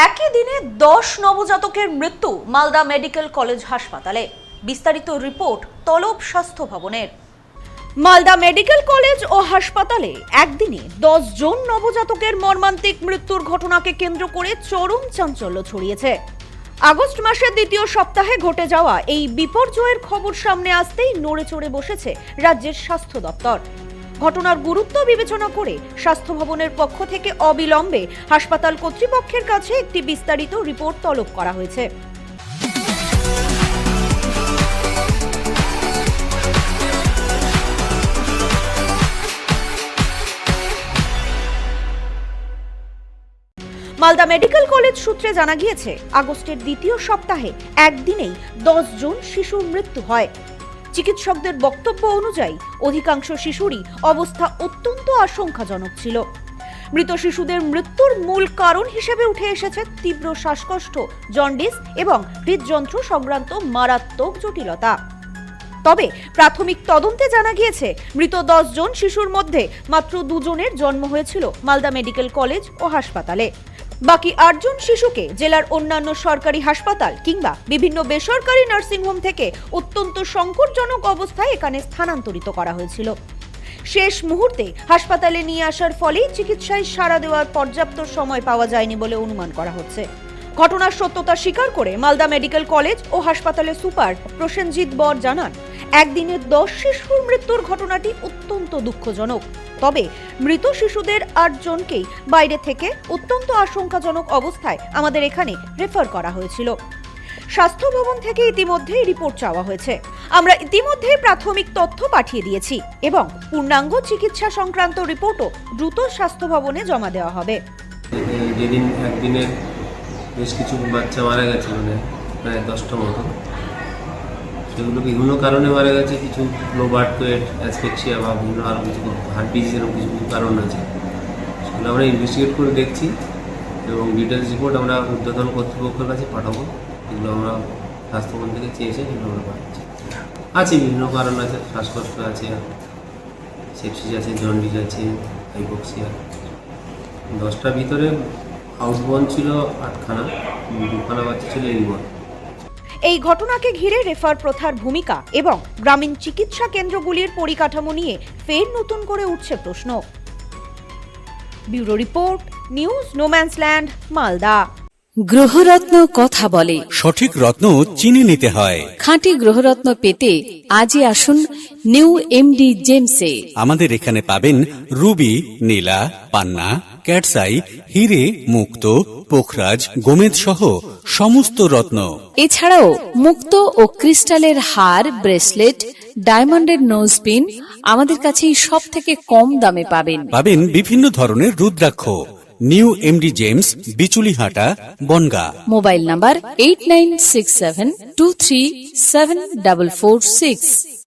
একই দিনে 10 নবজাতকের মৃত্যু মালদা মেডিকেল কলেজ হাসপাতালে। বিস্তারিত রিপোর্ট তলব স্বাস্থ্য ভবনের। মালদা মেডিকেল কলেজ ও হাসপাতালে একদিনে 10 জন নবজাতকের মর্মান্তিক মৃত্যুর ঘটনাকে কেন্দ্র করে চরম চাঞ্চল্য ছড়িয়েছে। আগস্ট মাসের দ্বিতীয় সপ্তাহে ঘটে যাওয়া এই বিপর্যয়ের খবর সামনে আসতেই নড়ে চড়ে বসেছে রাজ্যের স্বাস্থ্য দপ্তর। ঘটনার গুরুত্ব বিবেচনা করে স্বাস্থ্য ভবনের পক্ষ থেকে অবিলম্বে হাসপাতাল কর্তৃপক্ষের কাছে একটি বিস্তারিত রিপোর্ট তলব করা হয়েছে। মালদা মেডিকেল কলেজ সূত্রে জানা গিয়েছে, আগস্টের দ্বিতীয় সপ্তাহে একদিনেই 10 জন শিশুর মৃত্যু হয়। চিকিৎসকদের বক্তব্য অনুযায়ী অধিকাংশ শিশুরই অবস্থা অত্যন্ত আশঙ্কাজনক ছিল। মৃত শিশুদের মৃত্যুর মূল কারণ হিসেবে উঠে এসেছে তীব্র শ্বাসকষ্ট, জন্ডিস এবং হৃদযন্ত্র সংক্রান্ত মারাত্মক জটিলতা। তবে প্রাথমিক তদন্তে জানা গিয়েছে, মৃত 10 জন শিশুর মধ্যে মাত্র 2 জনের জন্ম হয়েছিল মালদা মেডিকেল কলেজ ও হাসপাতালে। বাকি 8 জন শিশুকে জেলার অন্যান্য সরকারি হাসপাতাল কিংবা বিভিন্ন বেসরকারি নার্সিংহোম থেকে অত্যন্ত সংকটজনক অবস্থায় এখানে স্থানান্তরিত করা হয়েছিল। শেষ মুহূর্তে হাসপাতালে নিয়ে আসার ফলেই চিকিৎসায় সাড়া দেওয়ার পর্যাপ্ত সময় পাওয়া যায়নি বলে অনুমান করা হচ্ছে। ঘটনার সত্যতা স্বীকার করে মালদা মেডিকেল কলেজ ও হাসপাতালের সুপার প্রসেনজিৎ বর জানান, একদিনে 10 শিশুর মৃত্যুর ঘটনাটি অত্যন্ত দুঃখজনক। তবে মৃত শিশুদের 8 জনকেই বাইরে থেকে অত্যন্ত আশঙ্কাজনক অবস্থায় আমাদের এখানে রেফার করা হয়েছিল। স্বাস্থ্য ভবন থেকে ইতিমধ্যেই রিপোর্ট চাওয়া হয়েছে। আমরা ইতিমধ্যে প্রাথমিক তথ্য পাঠিয়ে দিয়েছি এবং পূর্ণাঙ্গ চিকিৎসা সংক্রান্ত রিপোর্টও দ্রুত স্বাস্থ্য ভবনে জমা দেওয়া হবে। যেদিন একদিনের বেশ কিছু বাচ্চা মারা গেছে, মানে প্রায় 10টা মতো, সেগুলো বিভিন্ন কারণে মারা গেছে। কিছু লো বার্থ ওয়েট, অ্যাসফিক্সিয়া বা বিভিন্ন আরও কিছু হার্ট ডিজিজ, এরকম কিছু কারণ আছে। সেগুলো আমরা ইনভেস্টিগেট করে দেখছি এবং ডিটেলস রিপোর্ট আমরা ঊর্ধ্বতন কর্তৃপক্ষের কাছে পাঠাবো। এগুলো আমরা স্বাস্থ্যভবন থেকে চেয়েছি, সেগুলো আমরা পাঠাচ্ছি। আছে বিভিন্ন কারণ আছে, শ্বাসকষ্ট আছে, সেপসিস আছে, জন্ডিস আছে, হাইপোক্সিয়া। 10টার ভিতরে আউটবর্ন ছিল 8খানা, 2খানা বাচ্চা ছিল ইনবর্ন। এই ঘটনাকে ঘিরে রেফার প্রথার ভূমিকা এবং গ্রামীণ চিকিৎসা কেন্দ্রগুলির পরিকাঠামো নিয়ে ফের নতুন করে উঠছে প্রশ্ন। Bureau report, news no man's land, Malda. গ্রহরত্ন কথা বলে, সঠিক রত্ন চিনে নিতে হয়। খাঁটি গ্রহরত্ন পেতে আজই আসুন নিউ এমডি জেমসে। আমাদের এখানে পাবেন রুবি, নীলা, পান্না, ক্যাটসাই, হিরে, মুক্ত, পোখরাজ, গোমেদ সহ সমস্ত রত্ন। এছাড়াও মুক্ত ও ক্রিস্টালের হার, ব্রেসলেট, ডায়মন্ডের নোজপিন আমাদের কাছেই সব থেকে কম দামে পাবেন। পাবেন বিভিন্ন ধরনের রুদ্রাক্ষ। New MD gems, Bichulihata, Bongaon. Mobile number 8967237446।